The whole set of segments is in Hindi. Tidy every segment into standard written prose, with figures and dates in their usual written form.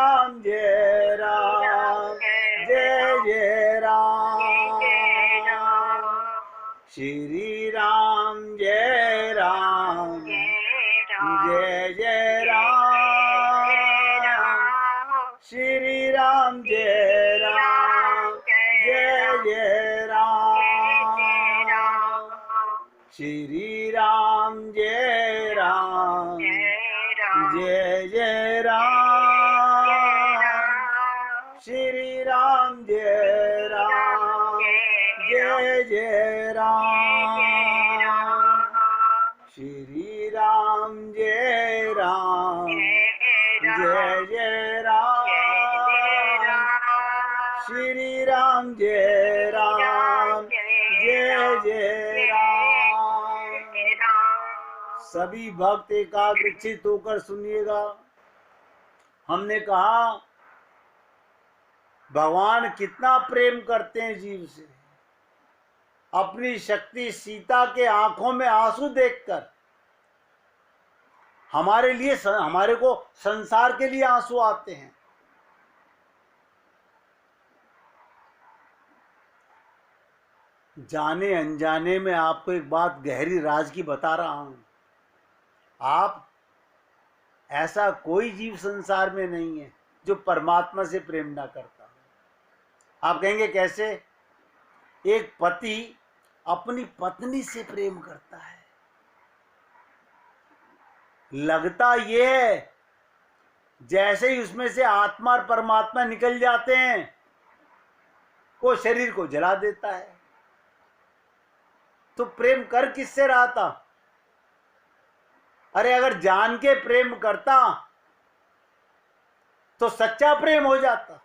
राम जय राम जय जय राम श्री राम जय राम जय जय राम श्री राम जय राम जय जय राम श्री राम जय राम जय जय राम श्री राम जय राम जय जय राम श्री राम जय राम जय जय राम श्री राम जय राम जय जय राम। सभी भक्त एकाग्रचित होकर सुनिएगा। हमने कहा भगवान कितना प्रेम करते हैं जीव से। अपनी शक्ति सीता के आंखों में आंसू देखकर हमारे लिए, हमारे को संसार के लिए आंसू आते हैं। जाने अनजाने में आपको एक बात गहरी राज की बता रहा हूं। आप, ऐसा कोई जीव संसार में नहीं है जो परमात्मा से प्रेम ना करता। आप कहेंगे कैसे? एक पति अपनी पत्नी से प्रेम करता है। लगता ये है जैसे ही उसमें से आत्मा और परमात्मा निकल जाते हैं, वो शरीर को जला देता है। तो प्रेम कर किससे रहा था? अरे अगर जान के प्रेम करता तो सच्चा प्रेम हो जाता।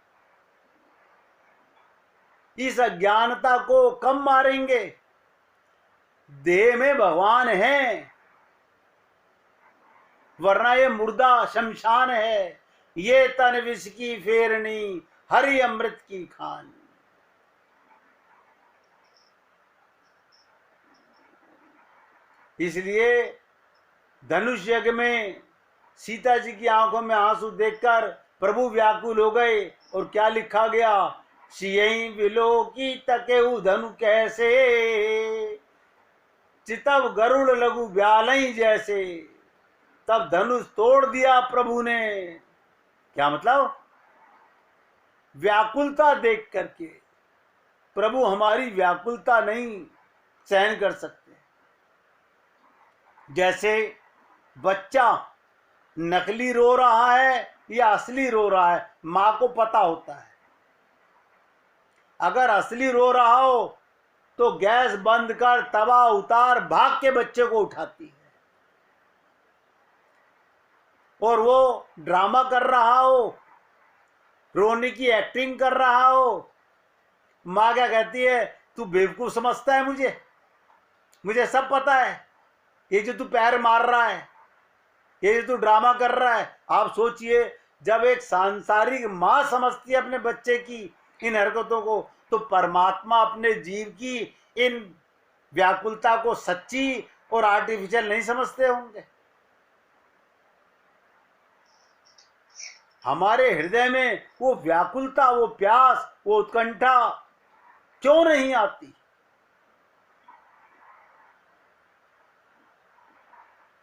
इस अज्ञानता को कम मारेंगे। देह में भगवान है, वरना ये मुर्दा शमशान है। ये तन विष की फेरनी, हरि अमृत की खान। इसलिए धनुष यज्ञ में सीता जी की आंखों में आंसू देखकर प्रभु व्याकुल हो गए। और क्या लिखा गया? सियई विलो की तकेऊ धनु कैसे, चितव गरुड़ लघु ब्यालई जैसे। तब धनुष तोड़ दिया प्रभु ने। क्या मतलब? व्याकुलता देख करके प्रभु हमारी व्याकुलता नहीं सहन कर सकते। जैसे बच्चा नकली रो रहा है या असली रो रहा है, मां को पता होता है। अगर असली रो रहा हो तो गैस बंद कर, तवा उतार, भाग के बच्चे को उठाती है। और वो ड्रामा कर रहा हो, रोने की एक्टिंग कर रहा हो, मां क्या कहती है? तू बेवकूफ समझता है मुझे सब पता है। ये जो तू पैर मार रहा है, ये जो तू ड्रामा कर रहा है। आप सोचिए, जब एक सांसारिक मां समझती है अपने बच्चे की इन हरकतों को, तो परमात्मा अपने जीव की इन व्याकुलता को सच्ची और आर्टिफिशियल नहीं समझते होंगे। हमारे हृदय में वो व्याकुलता, वो प्यास, वो उत्कंठा क्यों नहीं आती?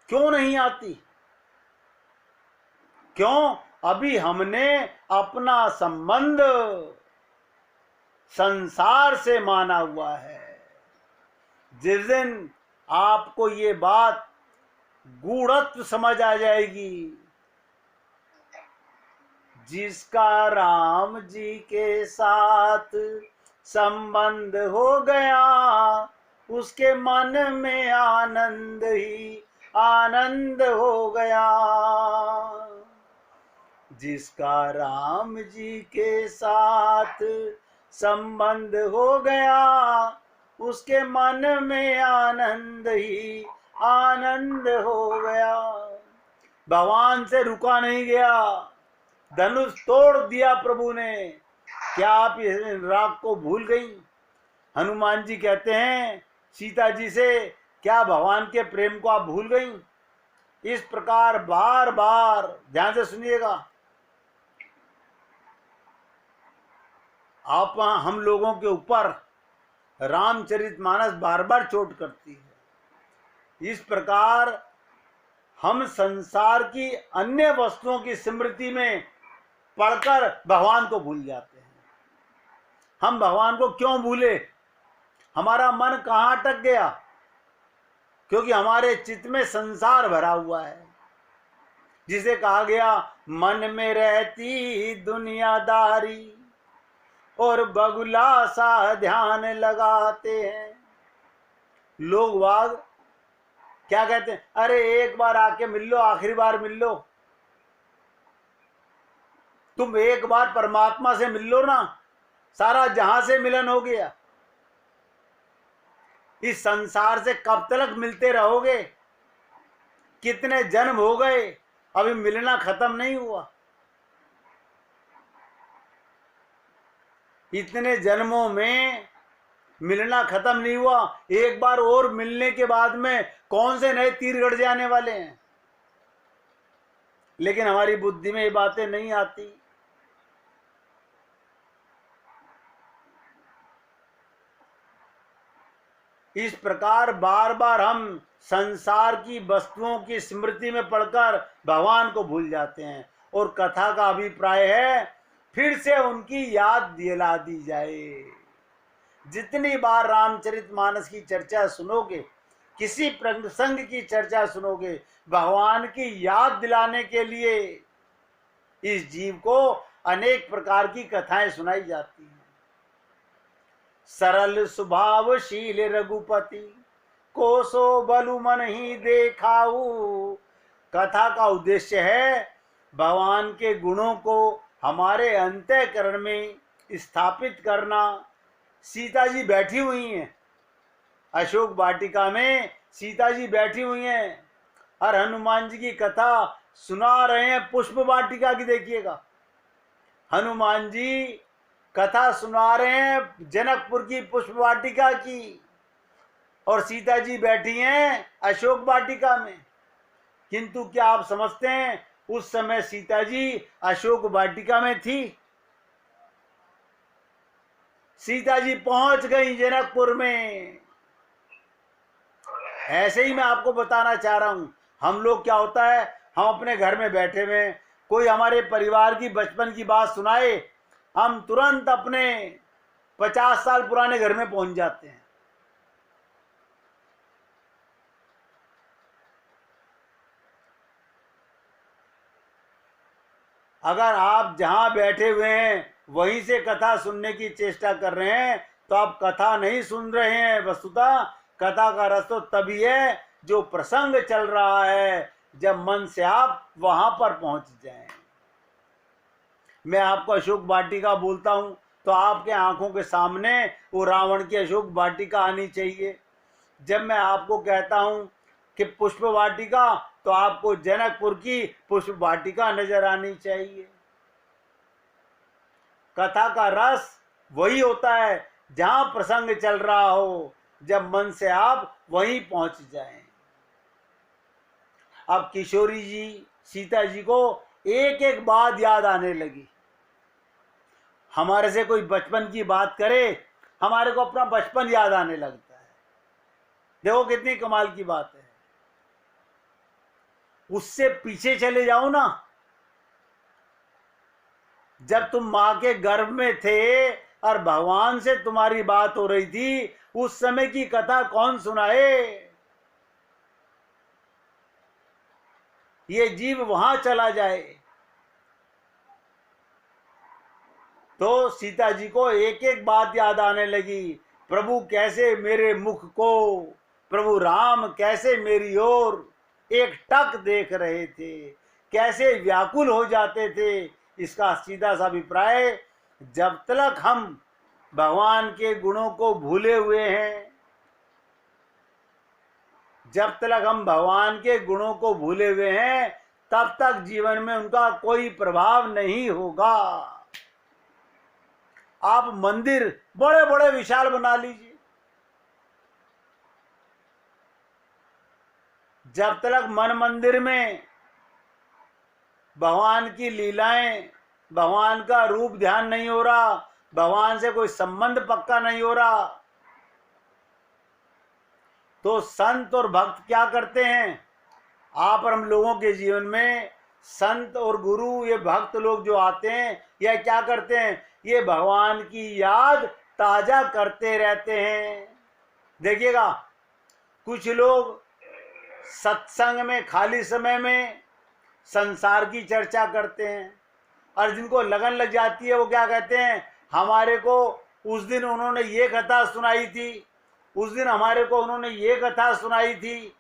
क्यों नहीं आती? क्यों? अभी हमने अपना संबंध संसार से माना हुआ है। जिस दिन आपको ये बात गूढ़त्व समझ आ जाएगी, जिसका राम जी के साथ संबंध हो गया, उसके मन में आनंद ही आनंद हो गया। जिसका राम जी के साथ संबंध हो गया, उसके मन में आनंद ही आनंद हो गया। भगवान से रुका नहीं गया, धनुष तोड़ दिया प्रभु ने। क्या आप इस राग को भूल गई? हनुमान जी कहते हैं सीता जी से, क्या भगवान के प्रेम को आप भूल गई? इस प्रकार बार बार ध्यान से सुनिएगा, आप हम लोगों के ऊपर रामचरितमानस बार बार चोट करती है। इस प्रकार हम संसार की अन्य वस्तुओं की स्मृति में पढ़कर भगवान को भूल जाते हैं। हम भगवान को क्यों भूले? हमारा मन कहाँ अटक गया? क्योंकि हमारे चित्त में संसार भरा हुआ है, जिसे कहा गया मन में रहती दुनियादारी और बगुला सा ध्यान लगाते हैं। लोग वाग क्या कहते हैं? अरे एक बार आके मिल लो, आखिरी बार मिल लो। तुम एक बार परमात्मा से मिल लो ना, सारा जहां से मिलन हो गया। इस संसार से कब तक मिलते रहोगे? कितने जन्म हो गए, अभी मिलना खत्म नहीं हुआ। इतने जन्मों में मिलना खत्म नहीं हुआ। एक बार और मिलने के बाद में कौन से नए तीर गड़ जाने वाले हैं? लेकिन हमारी बुद्धि में ये बातें नहीं आती। इस प्रकार बार बार हम संसार की वस्तुओं की स्मृति में पढ़कर भगवान को भूल जाते हैं। और कथा का अभिप्राय है फिर से उनकी याद दिला दी जाए। जितनी बार रामचरितमानस की चर्चा सुनोगे, किसी प्रसंग की चर्चा सुनोगे, भगवान की याद दिलाने के लिए इस जीव को अनेक प्रकार की कथाएं सुनाई जाती हैं। सरल स्वभावशील रघुपति को सो बलु मन ही देखाऊ। कथा का उद्देश्य है भगवान के गुणों को हमारे अंतःकरण में स्थापित करना। सीता जी बैठी हुई हैं अशोक वाटिका में, सीता जी बैठी हुई हैं और हनुमान जी की कथा सुना रहे हैं पुष्प वाटिका की। देखिएगा, हनुमान जी कथा सुना रहे हैं जनकपुर की पुष्प वाटिका की, और सीता जी बैठी हैं अशोक वाटिका में। किंतु क्या आप समझते हैं उस समय सीता जी अशोक वाटिका में थी? सीता जी पहुंच गई जनकपुर में। ऐसे ही मैं आपको बताना चाह रहा हूं, हम लोग क्या होता है, हम अपने घर में बैठे हुए, कोई हमारे परिवार की बचपन की बात सुनाए, हम तुरंत अपने 50 साल पुराने घर में पहुंच जाते हैं। अगर आप जहां बैठे हुए हैं वहीं से कथा सुनने की चेष्टा कर रहे हैं तो आप कथा नहीं सुन रहे हैं। वस्तुतः कथा का रस तो तभी है जो प्रसंग चल रहा है, जब मन से आप वहां पर पहुंच जाएं। मैं आपको अशोक वाटिका बोलता हूं तो आपके आंखों के सामने वो रावण की अशोक वाटिका आनी चाहिए। जब मैं आपको कहता हूं कि पुष्प वाटिका, तो आपको जनकपुर की पुष्प वाटिका नजर आनी चाहिए। कथा का रस वही होता है जहां प्रसंग चल रहा हो, जब मन से आप वहीं पहुंच जाएं। अब किशोरी जी सीता जी को एक एक बात याद आने लगी। हमारे से कोई बचपन की बात करे, हमारे को अपना बचपन याद आने लगता है। देखो कितनी कमाल की बात है। उससे पीछे चले जाओ ना, जब तुम मां के गर्भ में थे और भगवान से तुम्हारी बात हो रही थी, उस समय की कथा कौन सुनाए? ये जीव वहां चला जाए तो सीता जी को एक एक बात याद आने लगी। प्रभु कैसे मेरे मुख को, प्रभु राम कैसे मेरी ओर एक टक देख रहे थे, कैसे व्याकुल हो जाते थे। इसका सीधा सा अभिप्राय, जब तक हम भगवान के गुणों को भूले हुए हैं, जब तक हम भगवान के गुणों को भूले हुए हैं, तब तक जीवन में उनका कोई प्रभाव नहीं होगा। आप मंदिर बड़े बड़े विशाल बना लीजिए, जब तक मन मंदिर में भगवान की लीलाएं, भगवान का रूप ध्यान नहीं हो रहा, भगवान से कोई संबंध पक्का नहीं हो रहा, तो संत और भक्त क्या करते हैं? आप और हम लोगों के जीवन में संत और गुरु, ये भक्त लोग जो आते हैं, यह क्या करते हैं? ये भगवान की याद ताजा करते रहते हैं। देखिएगा, कुछ लोग सत्संग में खाली समय में संसार की चर्चा करते हैं, और जिनको लगन लग जाती है वो क्या कहते हैं? हमारे को उस दिन उन्होंने ये कथा सुनाई थी, उस दिन हमारे को उन्होंने ये कथा सुनाई थी,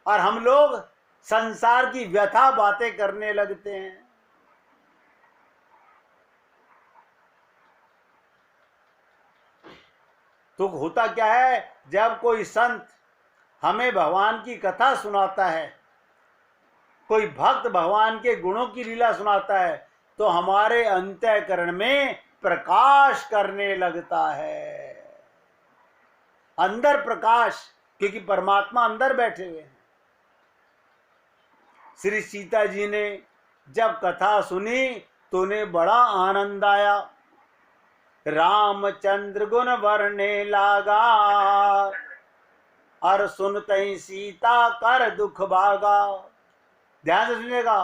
और हम लोग संसार की व्यथा बातें करने लगते हैं। तो होता क्या है, जब कोई संत हमें भगवान की कथा सुनाता है, कोई भक्त भगवान के गुणों की लीला सुनाता है, तो हमारे अंतःकरण में प्रकाश करने लगता है। अंदर प्रकाश, क्योंकि परमात्मा अंदर बैठे हुए हैं। श्री सीता जी ने जब कथा सुनी तो उन्हें बड़ा आनंद आया। रामचंद्र गुण वर्णे लागा, और सुनते सीता कर दुख भागा। ध्यान से सुनिएगा,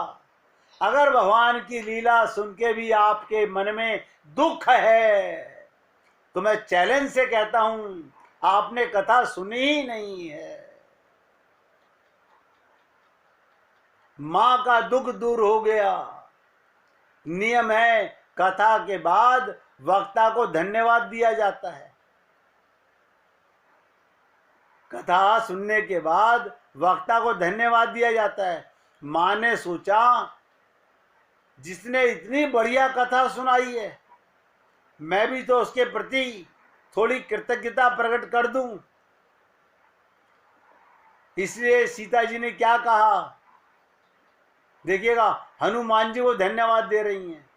अगर भगवान की लीला सुन के भी आपके मन में दुख है, तो मैं चैलेंज से कहता हूं, आपने कथा सुनी ही नहीं है। मां का दुख दूर हो गया। नियम है, कथा के बाद वक्ता को धन्यवाद दिया जाता है। कथा सुनने के बाद वक्ता को धन्यवाद दिया जाता है। मां ने सोचा, जिसने इतनी बढ़िया कथा सुनाई है, मैं भी तो उसके प्रति थोड़ी कृतज्ञता प्रकट कर दूं। इसलिए सीता जी ने क्या कहा? देखिएगा, हनुमान जी को धन्यवाद दे रही हैं।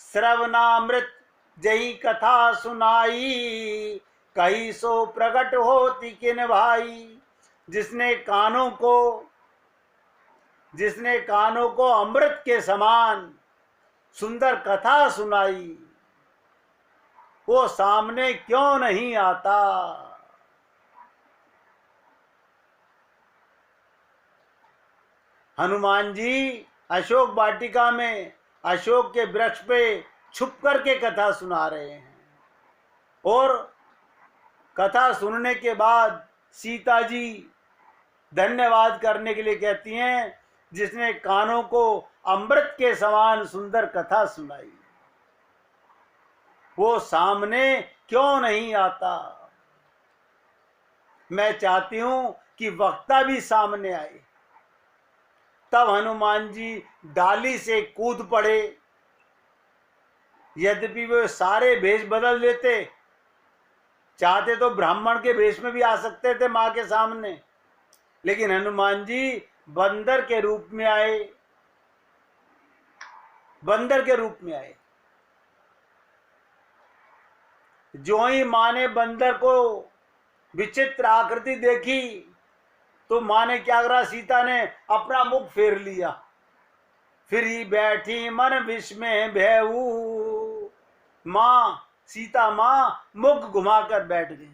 श्रवणामृत जही कथा सुनाई, कही सो प्रकट होती किन भाई। जिसने कानों को अमृत के समान सुंदर कथा सुनाई, वो सामने क्यों नहीं आता? हनुमान जी अशोक वाटिका में अशोक के वृक्ष पे छुप करके कथा सुना रहे हैं, और कथा सुनने के बाद सीता जी धन्यवाद करने के लिए कहती हैं, जिसने कानों को अमृत के समान सुंदर कथा सुनाई, वो सामने क्यों नहीं आता? मैं चाहती हूं कि वक्ता भी सामने आए। तब हनुमान जी डाली से कूद पड़े। यद्यपि वे सारे भेष बदल लेते, चाहते तो ब्राह्मण के भेष में भी आ सकते थे मां के सामने, लेकिन हनुमान जी बंदर के रूप में आए। बंदर के रूप में आए। जो ही मां ने बंदर को विचित्र आकृति देखी, तो मां ने क्या करा? सीता ने अपना मुख फेर लिया। फिर ही बैठी मन विष में भयऊ। सीता मां मुख घुमाकर बैठ गई।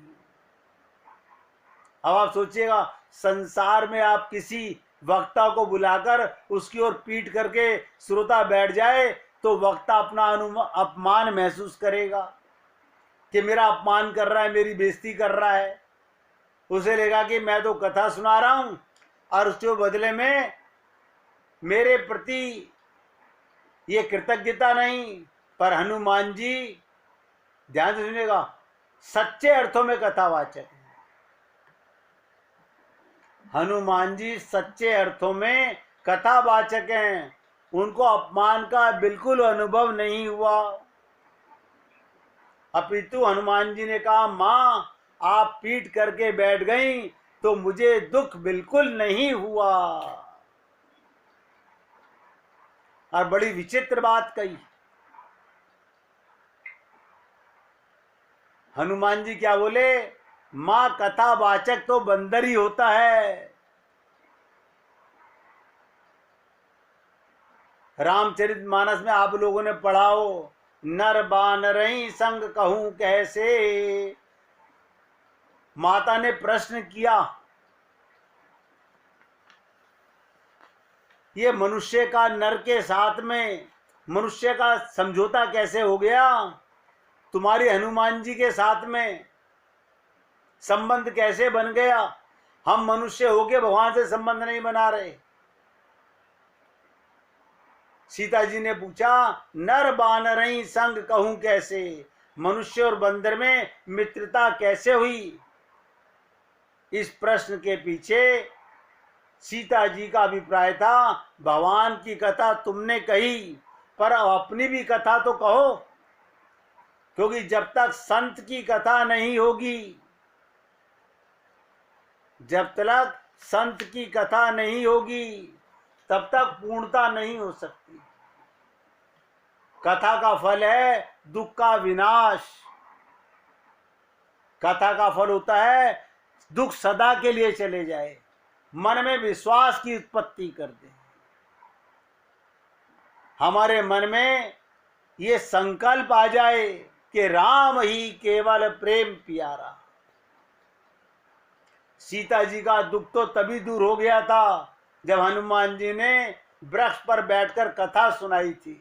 अब आप सोचिएगा, संसार में आप किसी वक्ता को बुलाकर उसकी ओर पीट करके श्रोता बैठ जाए, तो वक्ता अपना अपमान महसूस करेगा कि मेरा अपमान कर रहा है, मेरी बेइज्जती कर रहा है। उसे लगेगा कि मैं तो कथा सुना रहा हूं और उसके बदले में मेरे प्रति ये कृतज्ञता नहीं। पर हनुमान जी, ध्यान से सुनिएगा, सच्चे अर्थों में कथावाचक हैं। हनुमान जी सच्चे अर्थों में कथावाचक हैं। उनको अपमान का बिल्कुल अनुभव नहीं हुआ। अपितु हनुमान जी ने कहा, मां आप पीट करके बैठ गई तो मुझे दुख बिल्कुल नहीं हुआ। और बड़ी विचित्र बात कही। हनुमान जी क्या बोले? मां कथावाचक तो बंदर ही होता है। रामचरितमानस में आप लोगों ने पढ़ा हो, नर बानरई संग कहूं कैसे। माता ने प्रश्न किया, ये मनुष्य का नर के साथ में मनुष्य का समझौता कैसे हो गया, तुम्हारी हनुमान जी के साथ में संबंध कैसे बन गया। हम मनुष्य होके भगवान से संबंध नहीं बना रहे। सीता जी ने पूछा, नर बानरई संग कहूं कैसे, मनुष्य और बंदर में मित्रता कैसे हुई। इस प्रश्न के पीछे सीता जी का अभिप्राय था, भगवान की कथा तुमने कही पर अपनी भी कथा तो कहो, क्योंकि जब तक संत की कथा नहीं होगी, जब तक संत की कथा नहीं होगी तब तक पूर्णता नहीं हो सकती। कथा का फल है दुख का विनाश। कथा का फल होता है दुख सदा के लिए चले जाए, मन में विश्वास की उत्पत्ति कर दे। हमारे मन में ये संकल्प आ जाए कि राम ही केवल प्रेम प्यारा। सीता जी का दुख तो तभी दूर हो गया था जब हनुमान जी ने वृक्ष पर बैठकर कथा सुनाई थी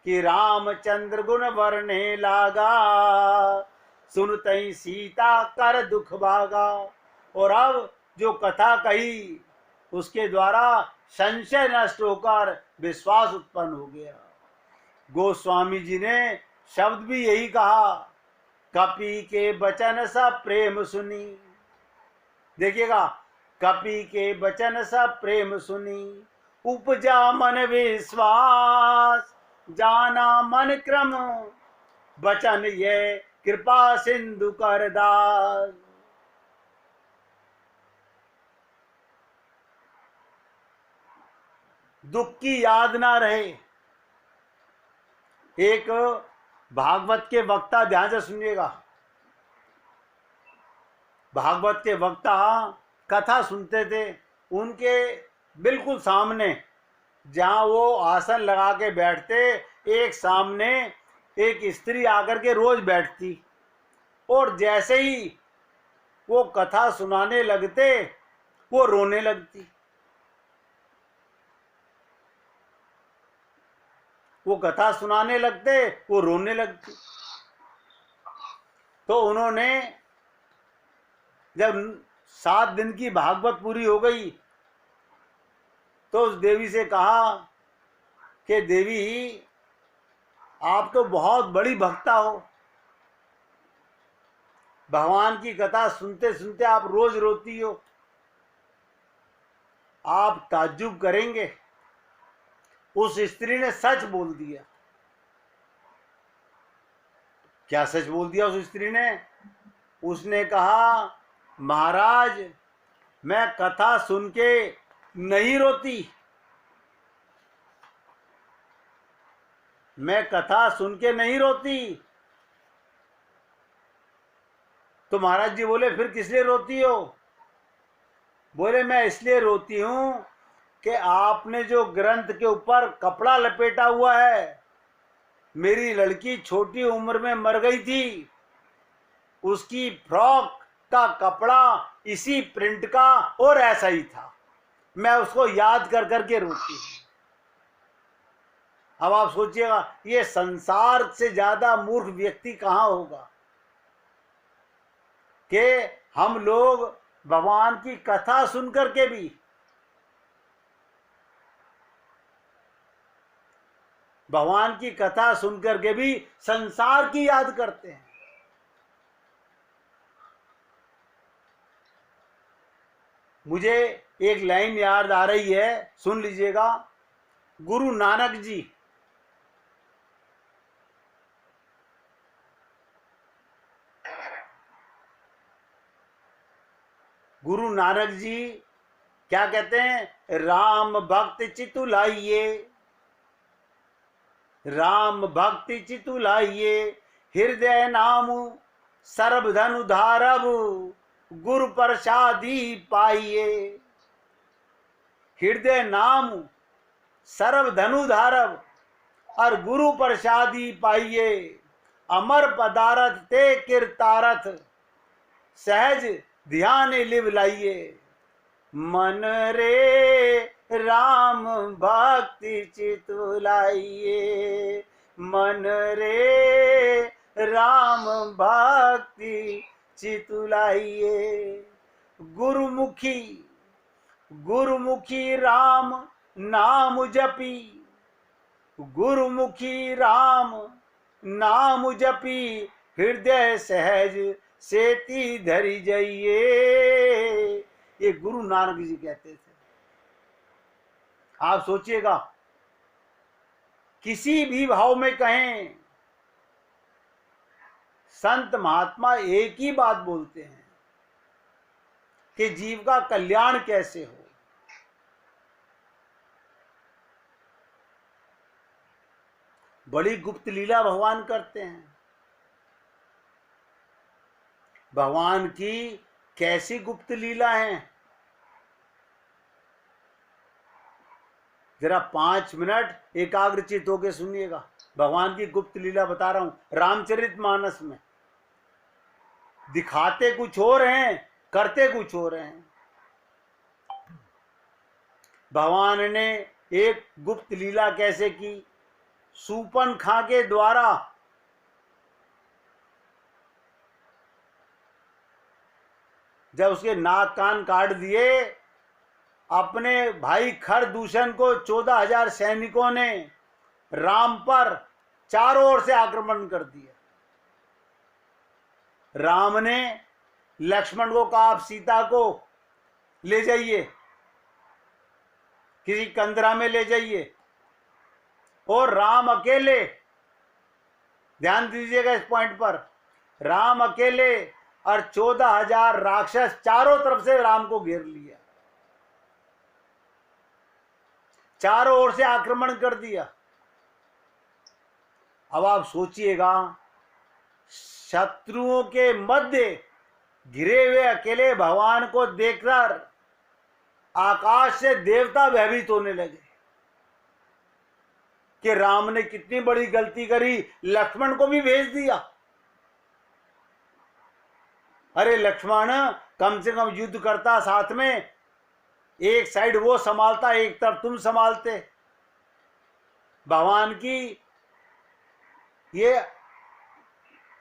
कि रामचंद्र गुण वर्णे लागा, सुनतई सीता कर दुख भागा। और अब जो कथा कही उसके द्वारा संशय नष्ट होकर विश्वास उत्पन्न हो गया। गोस्वामी जी ने शब्द भी यही कहा, कपि के वचन सा प्रेम सुनी। देखिएगा, कपि के वचन सा प्रेम सुनी, उपजा मन विश्वास, जाना मन क्रम, वचन ये कृपा सिंधु कर दास। दुख की याद ना रहे। एक भागवत के वक्ता, ध्यान से सुनिएगा, भागवत के वक्ता कथा सुनते थे, उनके बिल्कुल सामने जहां वो आसन लगा के बैठते, एक सामने एक स्त्री आकर के रोज बैठती और जैसे ही वो कथा सुनाने लगते वो रोने लगती। वो कथा सुनाने लगते वो रोने लगती। तो उन्होंने जब 7 दिन की भागवत पूरी हो गई तो उस देवी से कहा कि देवी आप तो बहुत बड़ी भक्ता हो, भगवान की कथा सुनते सुनते आप रोज रोती हो, आप ताज्जुब करेंगे। उस स्त्री ने सच बोल दिया। क्या सच बोल दिया उस स्त्री ने? उसने कहा, महाराज मैं कथा सुन के नहीं रोती, मैं कथा सुन के नहीं रोती। तो महाराज जी बोले, फिर किस लिए रोती हो? बोले, मैं इसलिए रोती हूं कि आपने जो ग्रंथ के ऊपर कपड़ा लपेटा हुआ है, मेरी लड़की छोटी उम्र में मर गई थी, उसकी फ्रॉक का कपड़ा इसी प्रिंट का और ऐसा ही था, मैं उसको याद कर करके रोती हूं। अब आप सोचिएगा, ये संसार से ज्यादा मूर्ख व्यक्ति कहां होगा कि हम लोग भगवान की कथा सुनकर के भी भगवान की कथा सुनकर के भी संसार की याद करते हैं। मुझे एक लाइन याद आ रही है, सुन लीजिएगा। गुरु नानक जी गुरु नानक जी क्या कहते हैं? राम भक्ति चितु लाइए, राम भक्ति चितु लाइए, हृदय नाम सर्वधन उधारब, गुरु प्रसादी पाइए। हृदय नाम सर्व धनु धारव और गुरु प्रसादी पाइये, अमर पदारथ ते कीर्तारथ सहज ध्यान लिव लाइये। मन रे राम भक्ति चितुलाइये, मन रे राम भक्ति चितुलाइये। गुरुमुखी गुरुमुखी राम नाम जपी, गुरुमुखी राम नाम जपी, हृदय सहज सेती धरी जाइए। ये गुरु नानक जी कहते थे। आप सोचिएगा, किसी भी भाव में कहें, संत महात्मा एक ही बात बोलते हैं कि जीव का कल्याण कैसे हो। बड़ी गुप्त लीला भगवान करते हैं। भगवान की कैसी गुप्त लीला है, जरा 5 मिनट एकाग्रचित होकर सुनिएगा। भगवान की गुप्त लीला बता रहा हूं रामचरितमानस में। दिखाते कुछ और हैं, करते कुछ और हैं। भगवान ने एक गुप्त लीला कैसे की, सूपनखा के द्वारा जब उसके नाक कान काट दिए, अपने भाई खरदूषण को 14,000 सैनिकों ने राम पर चारों ओर से आक्रमण कर दिया। राम ने लक्ष्मण को कहा, आप सीता को ले जाइए, किसी कंदरा में ले जाइए, और राम अकेले, ध्यान दीजिएगा इस पॉइंट पर, राम अकेले और 14,000 राक्षस चारों तरफ से राम को घेर लिया, चारों ओर से आक्रमण कर दिया। अब आप सोचिएगा, शत्रुओं के मध्य घिरे हुए अकेले भगवान को देखकर आकाश से देवता भयभीत होने लगे कि राम ने कितनी बड़ी गलती करी, लक्ष्मण को भी भेज दिया। अरे लक्ष्मण, कम से कम युद्ध करता साथ में, एक साइड वो संभालता, एक तरफ तुम संभालते। भगवान की ये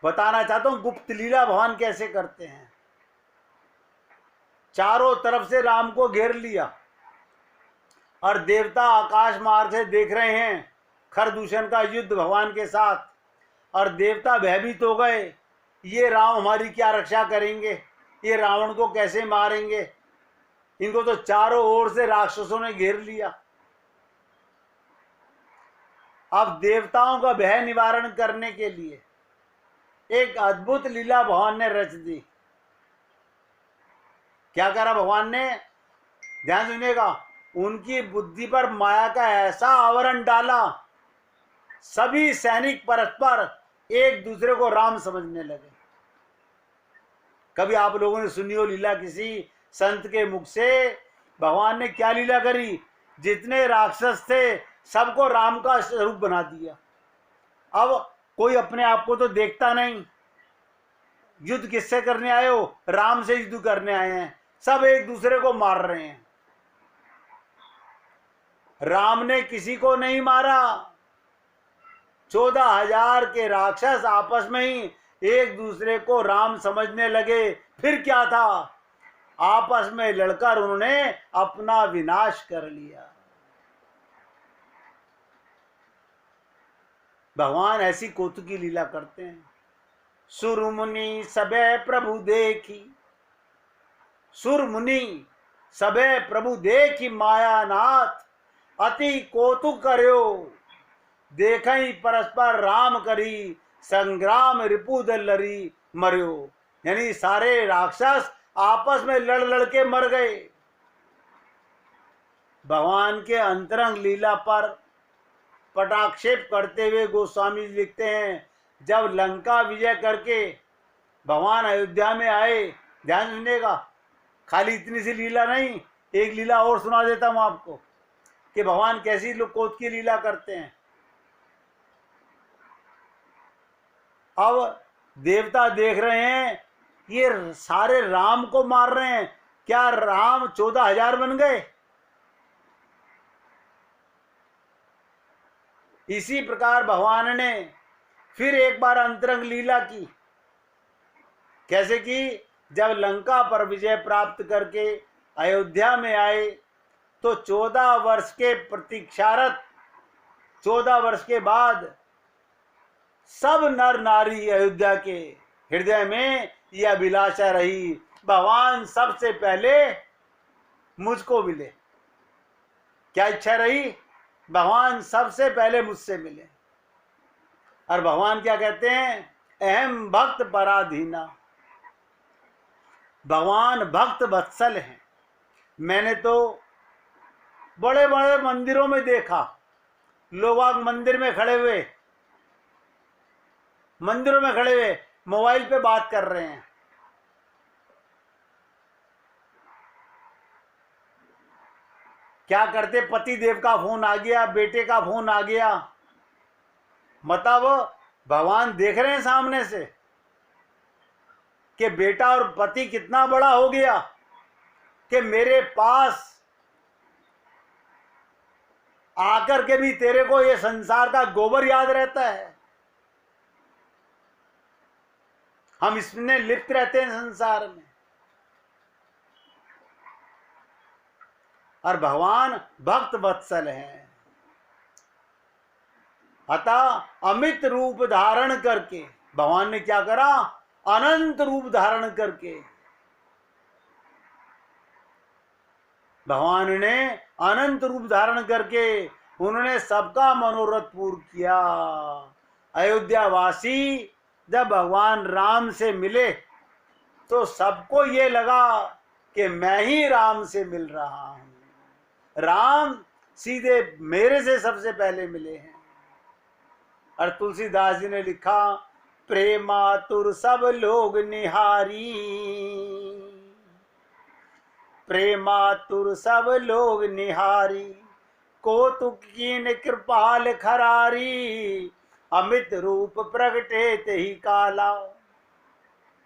बताना चाहता हूं गुप्त लीला भगवान कैसे करते हैं। चारों तरफ से राम को घेर लिया और देवता आकाश मार्ग से देख रहे हैं खरदूषण का युद्ध भगवान के साथ, और देवता भयभीत हो गए, ये राम हमारी क्या रक्षा करेंगे, ये रावण को कैसे मारेंगे, इनको तो चारों ओर से राक्षसों ने घेर लिया। अब देवताओं का भय निवारण करने के लिए एक अद्भुत लीला भगवान ने रच दी। क्या करा भगवान ने, ध्यान सुनिएगा, उनकी बुद्धि पर माया का ऐसा आवरण डाला, सभी सैनिक परस्पर एक दूसरे को राम समझने लगे। कभी आप लोगों ने सुनी हो लीला किसी संत के मुख से, भगवान ने क्या लीला करी, जितने राक्षस थे सबको राम का स्वरूप बना दिया। अब कोई अपने आप को तो देखता नहीं, युद्ध किससे करने आए हो, राम से युद्ध करने आए हैं, सब एक दूसरे को मार रहे हैं। राम ने किसी को नहीं मारा, 14,000 के राक्षस आपस में ही एक दूसरे को राम समझने लगे। फिर क्या था, आपस में लड़कर उन्होंने अपना विनाश कर लिया। भगवान ऐसी कौतुकी लीला करते हैं। सुर मुनि सबे प्रभु देखी, सुर मुनि सबे प्रभु देखी मायानाथ, अति कौतुक कर्यो देखई परस्पर राम करी, संग्राम रिपुदल लरी मर्यो। यानी सारे राक्षस आपस में लड़ लड़ के मर गए। भगवान के अंतरंग लीला पर पटाक्षेप करते हुए गोस्वामी जी लिखते हैं, जब लंका विजय करके भगवान अयोध्या में आए, ध्यान सुनिएगा, खाली इतनी सी लीला नहीं, एक लीला और सुना देता हूं आपको, कि भगवान कैसी कौत की लीला करते हैं। अब देवता देख रहे हैं ये सारे राम को मार रहे हैं, क्या राम 14,000 बन गए? इसी प्रकार भगवान ने फिर एक बार अंतरंग लीला की। कैसे की? जब लंका पर विजय प्राप्त करके अयोध्या में आए तो 14 वर्ष के प्रतीक्षारत, 14 वर्ष के बाद सब नर नारी अयोध्या के हृदय में यह अभिलाषा रही, भगवान सबसे पहले मुझको मिले। क्या इच्छा रही? भगवान सबसे पहले मुझसे मिले। और भगवान क्या कहते हैं? अहम भक्त पराधीना। भगवान भक्त वत्सल हैं। मैंने तो बड़े बड़े मंदिरों में देखा, लोग आग मंदिर में खड़े हुए, मंदिरों में खड़े हुए मोबाइल पे बात कर रहे हैं। क्या करते? पति देव का फोन आ गया, बेटे का फोन आ गया, मतलब भगवान देख रहे हैं सामने से कि बेटा और पति कितना बड़ा हो गया कि मेरे पास आकर के भी तेरे को ये संसार का गोबर याद रहता है। हम इसमें लिप्त रहते हैं संसार में। और भगवान भक्त वत्सल हैं। अतः अमित रूप धारण करके भगवान ने क्या करा? अनंत रूप धारण करके भगवान ने अनंत रूप धारण करके उन्होंने सबका मनोरथ पूर्ण किया। अयोध्यावासी जब भगवान राम से मिले तो सबको ये लगा कि मैं ही राम से मिल रहा हूं। राम सीधे मेरे से सबसे पहले मिले हैं। और तुलसीदास जी ने लिखा, प्रेमातुर सब लोग निहारी, प्रेमातुर सब लोग निहारी, कौतुक कीन कृपाल खरारी, अमित रूप प्रगटे तेहि काला।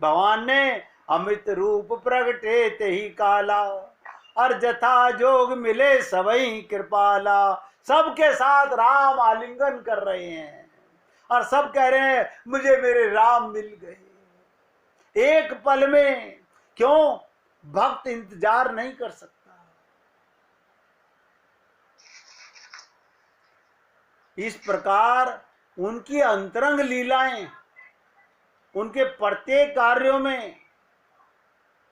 भगवान ने अमित रूप प्रगटे तेहि काला, और जथा जोग मिले सबई कृपाला। सबके साथ राम आलिंगन कर रहे हैं और सब कह रहे हैं मुझे मेरे राम मिल गए। एक पल में क्यों? भक्त इंतजार नहीं कर सकता। इस प्रकार उनकी अंतरंग लीलाएं उनके प्रत्येक कार्यों में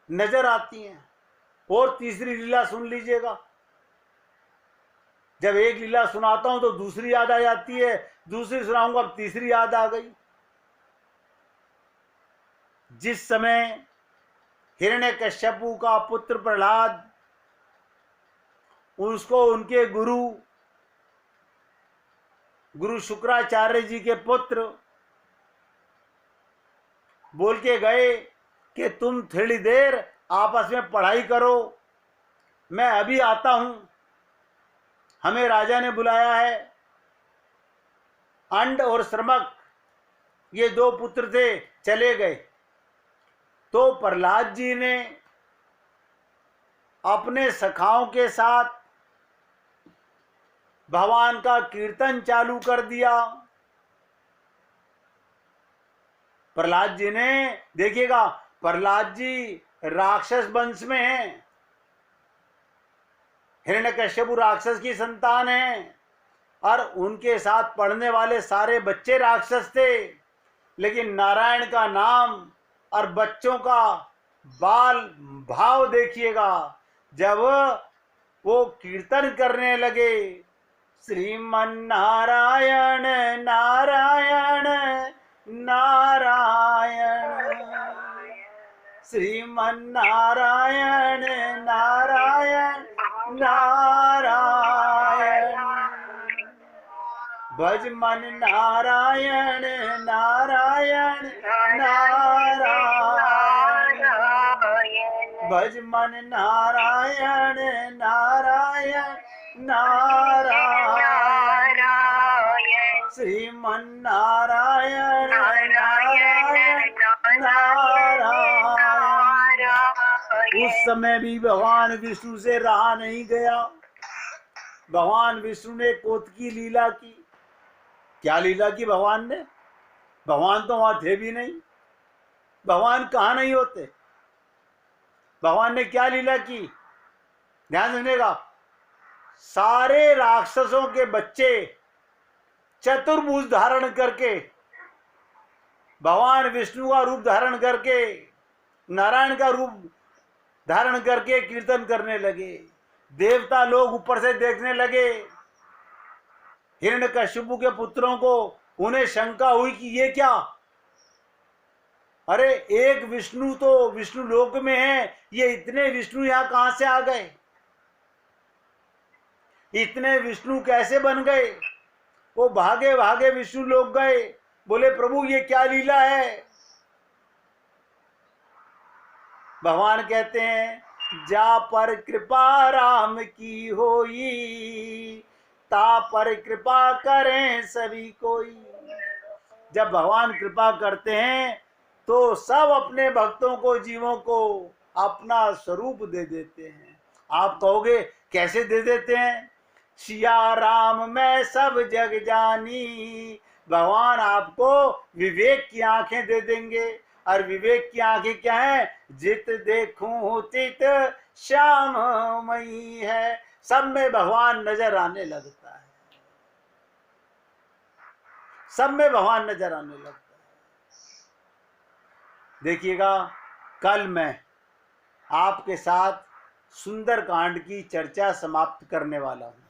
नजर आती हैं। और तीसरी लीला सुन लीजिएगा। जब एक लीला सुनाता हूं तो दूसरी याद आ जाती है, दूसरी सुनाऊंगा अब तीसरी याद आ गई। जिस समय हिरण्यकश्यपु का पुत्र प्रहलाद उसको उनके गुरु शुक्राचार्य जी के पुत्र बोल के गए कि तुम थोड़ी देर आपस में पढ़ाई करो, मैं अभी आता हूं, हमें राजा ने बुलाया है। अंड और श्रमक ये दो पुत्र थे, चले गए। तो प्रहलाद जी ने अपने सखाओं के साथ भगवान का कीर्तन चालू कर दिया। प्रहलाद जी ने, देखिएगा प्रहलाद जी राक्षस वंश में हैं, हिरण्यकश्यपु राक्षस की संतान है और उनके साथ पढ़ने वाले सारे बच्चे राक्षस थे। लेकिन नारायण का नाम और बच्चों का बाल भाव देखिएगा। जब वो कीर्तन करने लगे, श्रीमन नारायण नारायण नारायण, श्रीमन नारायण नारायण नारायण, भज मन नारायण नारायण नारायण, भज मन नारायण नारायण नारायण, श्रीमन नारायण नारायण नारायण। उस समय भी भगवान विष्णु से रहा नहीं गया। भगवान विष्णु ने कोतकी लीला की। क्या लीला की भगवान ने? भगवान तो वहां थे भी नहीं। भगवान कहाँ नहीं होते? भगवान ने क्या लीला की? ध्यान सुनिएगा। सारे राक्षसों के बच्चे चतुर्भुज धारण करके, भगवान विष्णु का रूप धारण करके, नारायण का रूप धारण करके कीर्तन करने लगे। देवता लोग ऊपर से देखने लगे। हिरण्यकशिपु के पुत्रों को उन्हें शंका हुई कि ये क्या? अरे एक विष्णु तो विष्णु लोक में है, ये इतने विष्णु यहां कहां से आ गए? इतने विष्णु कैसे बन गए? वो भागे भागे विष्णु लोग गए, बोले प्रभु ये क्या लीला है? भगवान कहते हैं जा पर कृपा राम की होई, ता पर कृपा करें सभी कोई। जब भगवान कृपा करते हैं तो सब अपने भक्तों को, जीवों को अपना स्वरूप दे देते हैं। आप कहोगे कैसे दे देते हैं? सिया राम मैं सब जग जानी, भगवान आपको विवेक की आंखें दे देंगे। और विवेक की आंखें क्या है? जित देखूं तित श्याममयी है। सब में भगवान नजर आने लगता है। सब में भगवान नजर आने लगता है। देखिएगा, कल मैं आपके साथ सुंदर कांड की चर्चा समाप्त करने वाला हूं।